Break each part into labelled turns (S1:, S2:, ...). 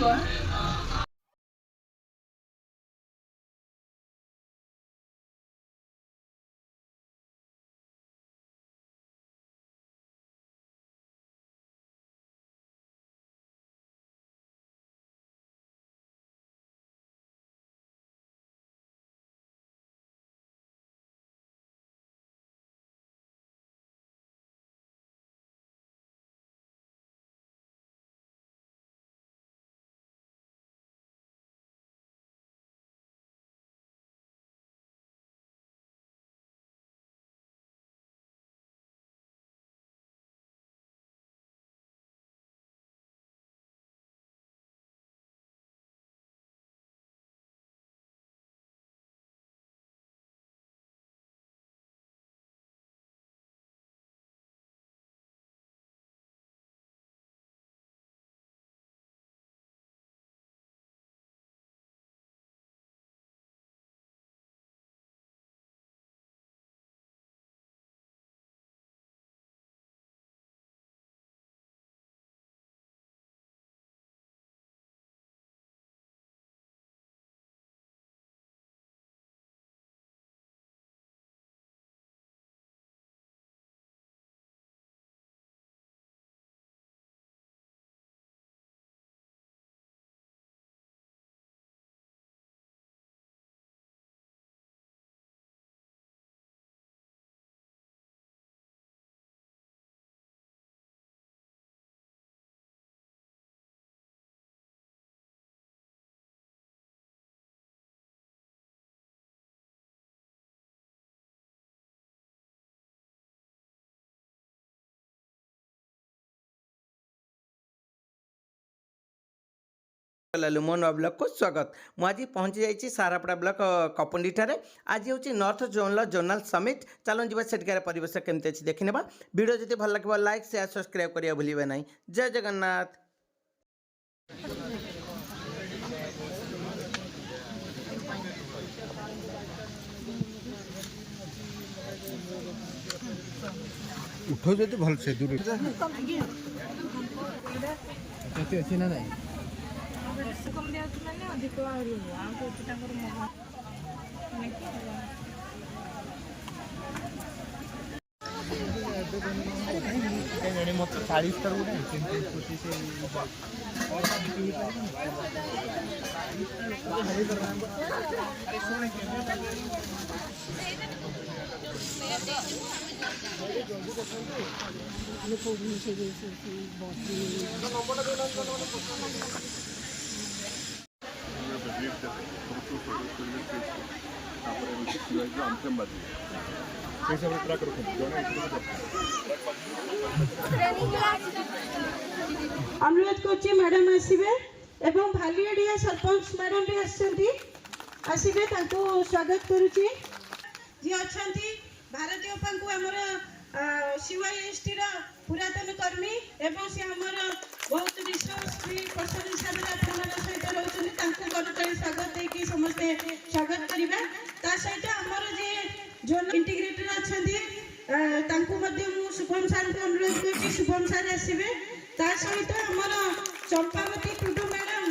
S1: ଛୁଆ।
S2: लुमो नवा ब्लॉक को स्वागत। मु आज पहुंची जाइए सारापड़ा ब्लॉक कपंडी ठारे। आज हूँ नॉर्थ जोनल जोनाल समिट। चलो जी सेठकार परिवेश केमती अच्छी देखने वीडियो जब भल लगे लाइक शेयर सब्सक्राइब करिया भूलिए ना। जय जगन्नाथ।
S3: उठो जो भल से दूर अच्छी ना नहीं
S1: कम दिया अधिक
S3: मत 40
S4: अनुरोध कर मैडम आसवे एवं भालियाडिया सरपंच मैडम भी आसवे स्वागत करुच्ची जी अच्छा भारतीय पांकु आमर सीवाईएसटी पुरातन कर्मी एवं सी आमर बहुत विश्वासी पर्सन हिसाब से सहित रोचे स्वागत देकी समस्ते स्वागत करवा सहित आमर जे जोन इंटीग्रेटर अच्छा शुभम सार को अनुरोध कर शुभम सार आसवे सहित आमर Champavati Tudu madam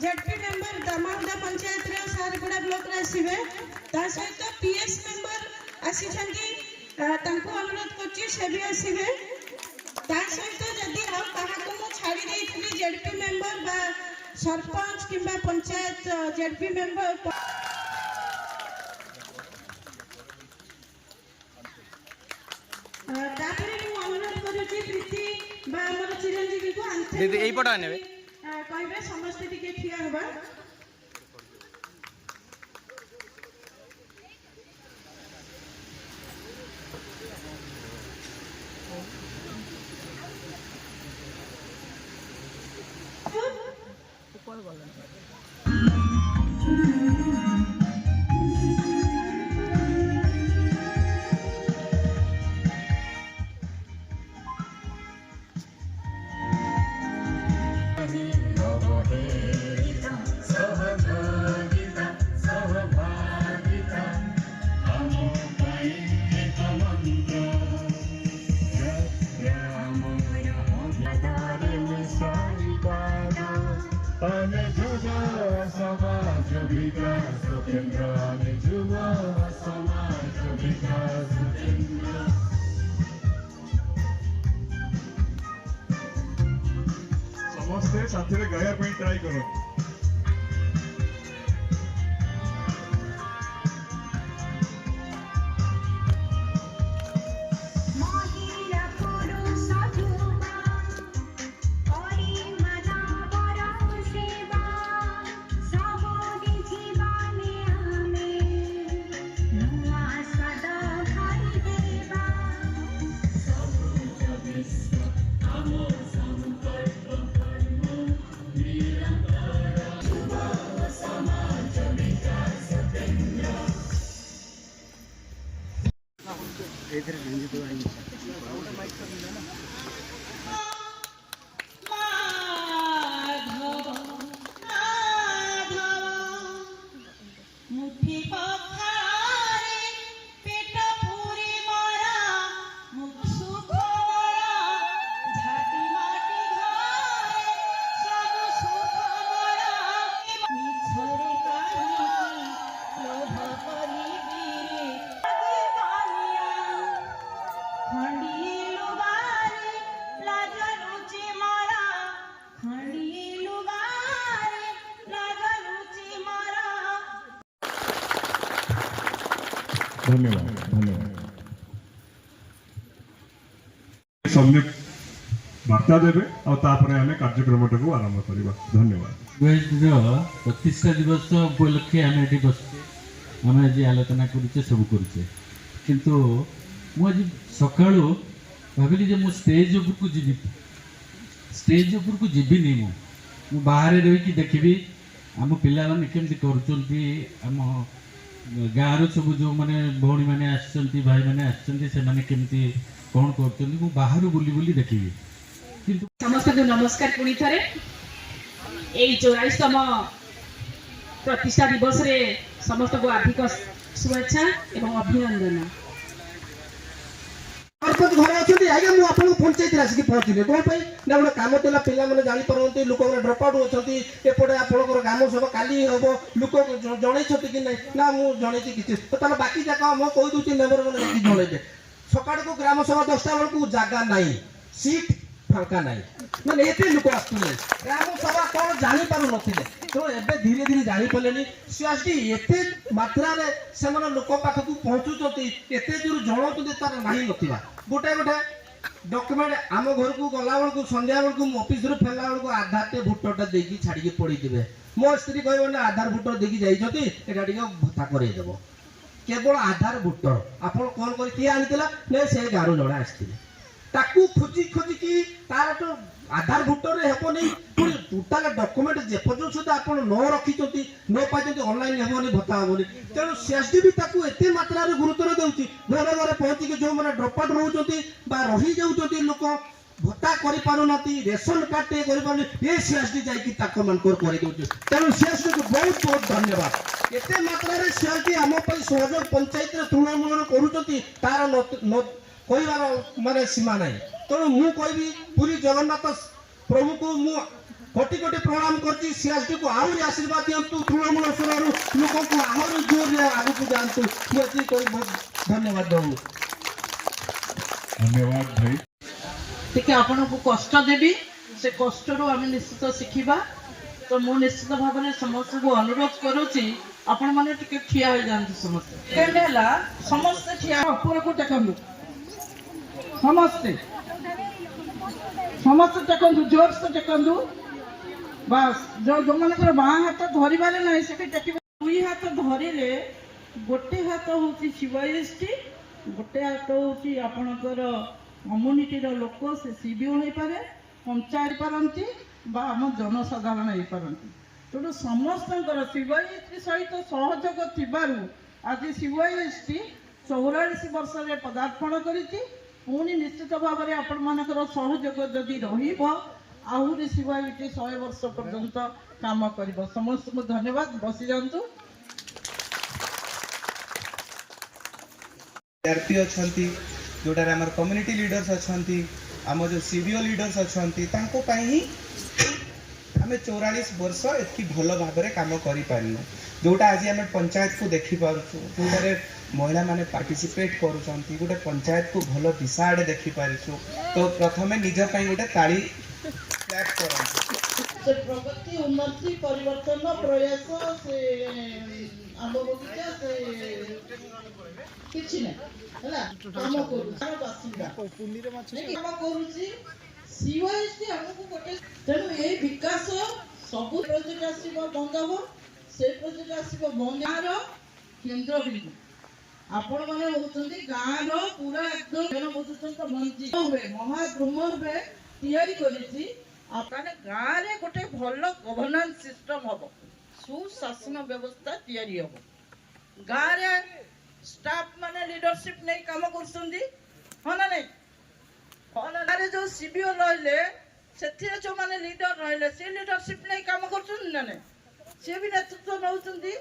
S4: ZP member Damauda panchayat Sarguda block आसवे सहित पीएस मेंबर आसी अनुरोध कर भी आसवे सहित जदि छाड़ी देती जेडपी मेंबर बा सरपंच किंबा पंचायत जेडपी मेंबर अनुरोध करुच्ची प्रीति चिरंजीवी को कहे समस्ते टिके ठिया हवा
S5: Amen. विकास केन्द्र आमे युव समाज विकास केन्द्र समस्ते साथी रे गाया पे ट्राई करो
S4: मुठी पखारे पेट पूरी मारा मुख सुख मारा झाटी माटी घारे सब सुख मारा मिछरे काहिकी लोभ करिबी रे बालिया खंडी लुगारे लाज रुचि मारा खंडी लुगारे लाज रुचि मारा
S5: धन्यवाद धन्यवाद सम्यक वार्ता देवे और तापरे हमें कार्यक्रम को आरंभ करबा धन्यवाद
S6: प्रतिष्ठा दिवस उपलक्षे आम ये बसचे आम आज आलोचना करुचे सब करुचे किंतु मुझे सका भाविली जे मु स्टेज उपरकू जीवी स्टेज उपरकू जीविनी मु बाहर रही देखी आम पिला मैंने केमती करुँच आम गाँव सब जो मैंने भौणी मैंने आसछंती भाई मैंने आसछंती से माने केमती कौन करछंती मु बाहर बुली बुली देखिबी किंतु
S7: समस्त को नमस्कार पुणी थरे एई 44तम प्रतिष्ठा दिवस रे समस्त को हार्दिक शुभेच्छा एवं अभिनंदन
S8: सरपंच घर अच्छे आज्ञा मुझे आपको पंचायत आसिक पहुँचली कौन पर ना गोटे कम था पिला मैंने जापारती लोक मैंने ड्रप आउट अच्छी एपटे आपंकर ग्राम सभा काली हम लोक जन कि ना मुझे जनई किसी तो बाकी जाक मुझे कहीदे मेम्बर मैंने जनइबे सका को ग्राम सभा 10टा बेलू जगह ना सीट फांका ना मैंने एत लोक आसुले ग्राम सभा कौन जापार ना तो एवं धीरे धीरे जापारे सीआसडी एत मात्रा से लोक पाखक पहुँचुंट एत दूर जनाऊँ तार ना ना गोटे गोटे डॉक्यूमेंट आम घर को गला बेलू संध्या बेलू ऑफिस फेरला बेलू आधार भोटर देखिए छाड़ी पड़ी थे मो स्त्री कह आधार भोटर देखिए जाइए भत्ता करदेव केवल आधार भोटर आप कौन कर किए आनी से गाँव जड़े आसते खोजी खोजिकी तार तो आधार भोटर हेनी टोटाल डॉक्यूमेंट जेपर्यंत सुधा आप न रखी न पाई ऑनलाइन हेनी भत्ता हेनी तेणु सीएसडी भी एत मात्रा गुरुत्व दूसरी घर घर पहुंचिक जो मैंने ड्रप आउट रोचे रही जाऊँच लोक भत्ता करना रेशन कार्ड टे कर सीएसडी जाकि तेणु सीएसडी को बहुत बहुत धन्यवाद एत मात्रा सीएसडी आम सहयोग पंचायत तृणमूल कर कहबार माने सीमा ना तेणु मु कहि पूरी जगन्नाथ प्रभु को मु कोटि कोटि प्रणाम करती सीएसडी को आहरी आशीर्वाद दिंतु तृणमूल स्तर लोक को आहरी जोर आगे जातु मुझे बहुत धन्यवाद दूँ
S5: धन्यवाद भाई
S7: टे आपण को कष्ट देवी से कष्ट रू आम निश्चित शिखा तो मु निश्चित भाव में समस्त को अनुरोध करुच्ची आपण मैंने टे ठिया हो जाते समस्ते समस्ते ठिया ऊपर को टेकु समस्ते समस्त टेकु जोर से टेकु बस जो मैंने बाँ हाथ धरबारे ना से टेक दुई हाथ धरले गोटे हाथ हूँ सीएसडी गोटे हाथ हूँ आपणकर कम्युनिटी लोक से सीबीओ हो पारे पंचायत पारती आम जनसाधारण हो पारती तेणु समस्त सीएसडी सहित सहयोग थी आज सीएसडी 44 वर्ष में पदार्पण करी पुणी निश्चित भाव में आपण मानकर सहयोग जदि आहरी सीएसडी 100 वर्ष पर्यंत काम कर समस्त को धन्यवाद बसी जातु
S9: आरपी अच्छा जोटार आम कम्युनिटी लीडर्स अच्छा आम जो सीबीओ लीडर्स अच्छा ही आम 44 वर्ष एति भल भाव में कम कर जोटा आज आम पंचायत को देखिपुर जोटे महिला माने पार्टिसिपेट करुँच गोटे पंचायत को भल दिशा आड़े देखिपारू तो प्रथम निज गोटे ताली क्लैप कर
S7: प्रगति उन्नति परिवर्तन प्रयास से आंब बगीचा से किछि नै हला काम करू बासिंदा काम करूची सीवाईसी हमको गोटे तेणु ए विकास सब प्रोजेक्ट आसीबो बंगाबो से प्रोजेक्ट आसीबो बंगार केंद्र बिंदु आपण माने होउछन्ती गाँव रो पूरा एकदम जन मधुचंद्र मंजी हुए महाद्रुम हुए तैयारी करिछि आपने गाँव रे गोटे भल गवर्नेंस सिस्टम हबो सुशासन व्यवस्था तैयारी हबो गाँव रे स्टाफ माने लीडरशिप नै काम करछन्ती हना नै गाँव रे जो सीबीओ रहले सेथिरे जो माने लीडर रहले से लीडरशिप नै काम करछन ना नै से भी नेतृत्व नउछन्ती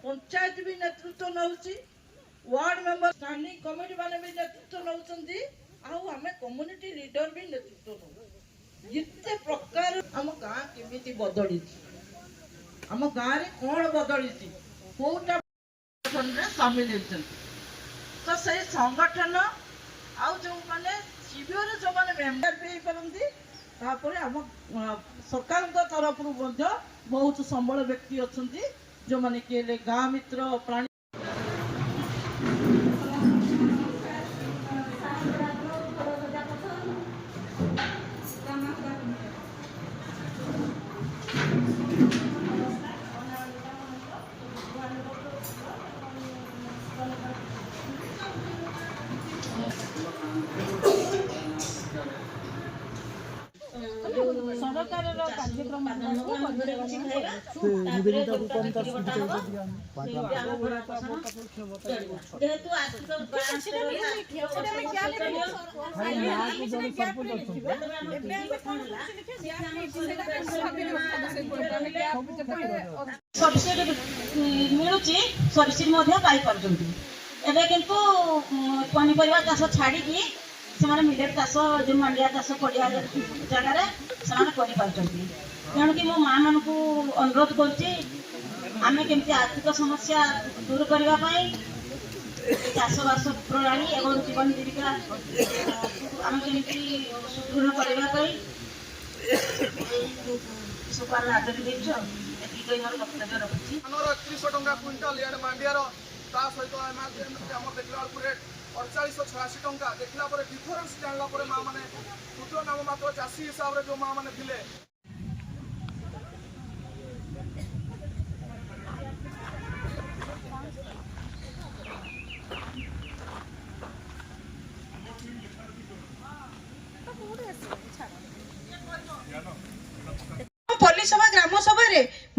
S7: पंचायत भी नेतृत्व नउछि वार्ड मेंबर स्टैंडिंग कमिटी माने भी नेतृत्व नउछन्ती आउ हमें कम्युनिटी लीडर भी नेतृत्व नउ जिते प्रकार हम गाँ केमिति बदली हम गाँ रे कोन बदली कोटा संगठन रे शामिल होछन तो से संगठन आउ जो माने शिविर रे जो माने मेंबर भी परंती तापर हम सरकार को तरफ रु मध्य बहुत संबल व्यक्ति अछंती जो माने के गाँ मित्र प्राणी
S1: सरकार कार्यक्रम
S4: मिलूची सब्सिडी एवं किंतु पनीपरिया चाष छाड़ी से मिलेट चाष जो मांडिया चाष पड़िया जगार से तेणुक मो माँ मान को अनुरोध करें केमती आर्थिक समस्या दूर करने चाषबास प्रणाली एवं जीवन जीविका आम केमती सुदृढ़ करने सुपार आदरी देर वक्तव्य रखुच्छी
S8: 31 टका क्विंटाल इे मांडियार सहित आम देखला रेट 4886 टका देखला डिफरेन्स जानला माँ मैंने क्षुद्र नाम मात्र चाषी हिसाब से जो माँ मैंने थे
S4: पल्लीसभा ग्राम सभा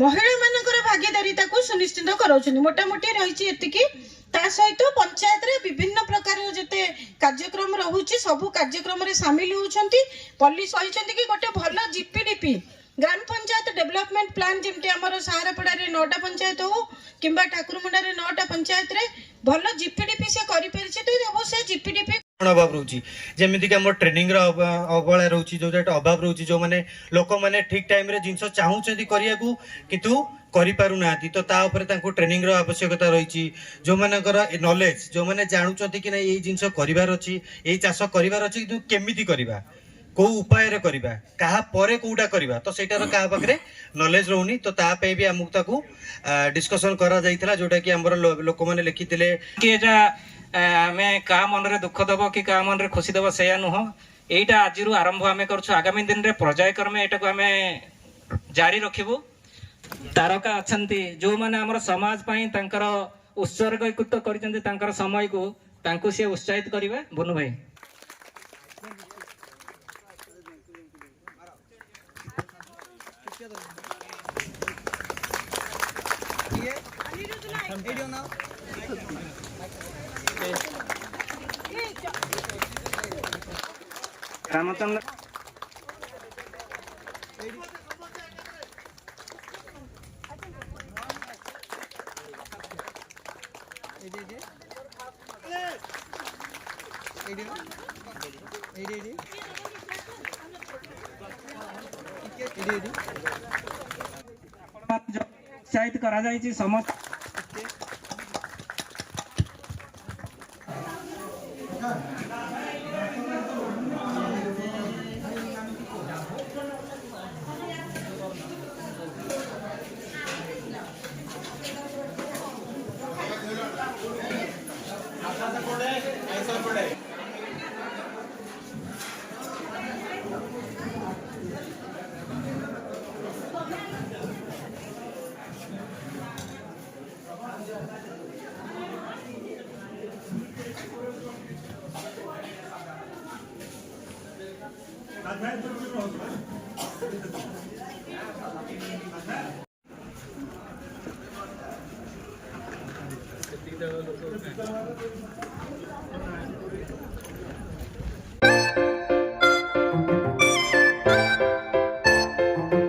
S4: महिला मानकर भागीदारिता को सुनिश्चित कराउछन मोटामोटी रही एतिकी ता सहित पंचायत रे विभिन्न प्रकार जते कार्यक्रम रहुची सब कार्यक्रम रे शामिल होउछंती पल्लीस कहिसंती कि गोटे भल जीपीडीपी ग्राम पंचायत डेवलपमेंट प्लान जेमते हमर सहारापड़ा रे 9टा पंचायत हो किंबा ठाकुरमुंडा रे 9टा पंचायत रे भल जीपीडीपी से करि परिचे तो से जीपीडीपी
S10: अभाव रोची जमीक आम ट्रेनिंग अवहेला रोची जो अभाव रोची जो मैंने लोक मैंने ठीक टाइम रे जिनस चाहूँगी करिया किंतु करि पारु नांती तो ता ऊपर तांको ट्रेनिंग रो आवश्यकता रही जो मानकर नॉलेज जो मैंने जानुचंती कि नहीं ये जिनस करिवार अछि ए चाष करिवार अछि किंतु केमिति करिवा को उपाय रे करिवा कहा परे कोटा करिवा तो सेटार कहा पाखरे नॉलेज रहउनी तो ता पे भी हमक ताकू डिस्कशन करा जाइतला जोटा कि हमर लोक माने लिखितिले
S11: कि एटा आमे का मन रे दुख दबो कि का मन रे खुशी दबो सेया नुह एटा आज आरंभ आमे करछु आगामी दिन रे पर्यायक्रमे एटा को आमे जारी रखिबो तारका अछंती जो माने हमर समाज पई तांकर उत्सर्गीकृत करिसंती तांकर समय को तांको से उत्साहित करिवे बनु भाई रामचंद्र ଉତ୍ସାହିତ କରାଯାଇଛି ସମସ୍ତ